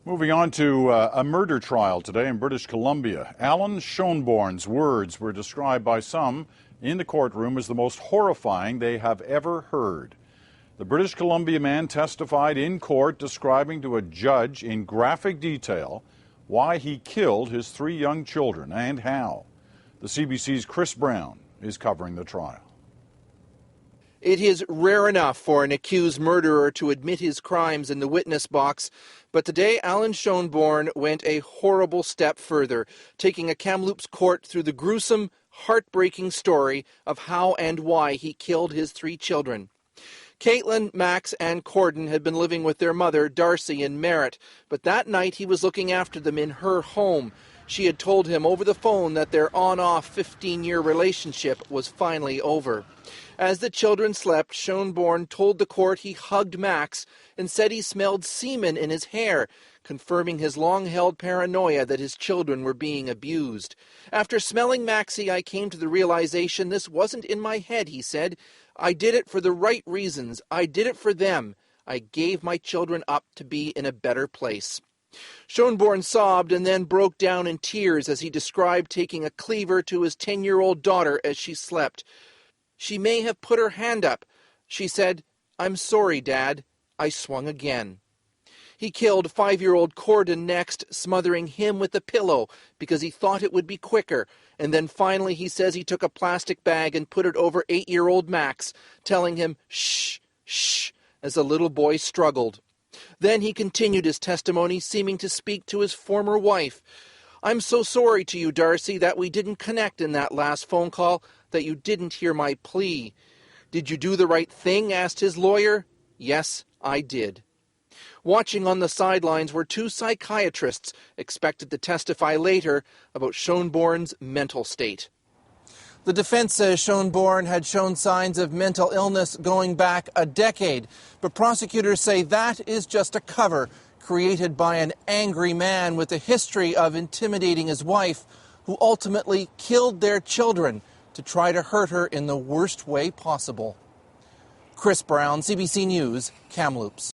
Moving on to a murder trial today in British Columbia. Allan Schoenborn's words were described by some in the courtroom as the most horrifying they have ever heard. The British Columbia man testified in court describing to a judge in graphic detail why he killed his 3 young children and how. The CBC's Chris Brown is covering the trial. It is rare enough for an accused murderer to admit his crimes in the witness box, but today Allan Schoenborn went a horrible step further, taking a Kamloops court through the gruesome, heartbreaking story of how and why he killed his 3 children. Caitlin, Max, and Corden had been living with their mother, Darcie, in Merritt, but that night he was looking after them in her home. She had told him over the phone that their on-off 15-year relationship was finally over. As the children slept, Schoenborn told the court he hugged Max and said he smelled semen in his hair, confirming his long-held paranoia that his children were being abused. After smelling Maxie, I came to the realization this wasn't in my head, he said. I did it for the right reasons. I did it for them. I gave my children up to be in a better place. Schoenborn sobbed and then broke down in tears as he described taking a cleaver to his 10-year-old daughter as she slept. She may have put her hand up. She said, "I'm sorry, Dad." I swung again. He killed 5-year-old Corden next, smothering him with a pillow because he thought it would be quicker. And then finally he says he took a plastic bag and put it over 8-year-old Max, telling him, "Shh, shh," as the little boy struggled. Then he continued his testimony, seeming to speak to his former wife. "I'm so sorry to you, Darcie, that we didn't connect in that last phone call, that you didn't hear my plea." "Did you do the right thing?" asked his lawyer. "Yes, I did." Watching on the sidelines were 2 psychiatrists expected to testify later about Schoenborn's mental state. The defense says Schoenborn had shown signs of mental illness going back a decade, but prosecutors say that is just a cover created by an angry man with a history of intimidating his wife, who ultimately killed their children to try to hurt her in the worst way possible. Chris Brown, CBC News, Kamloops.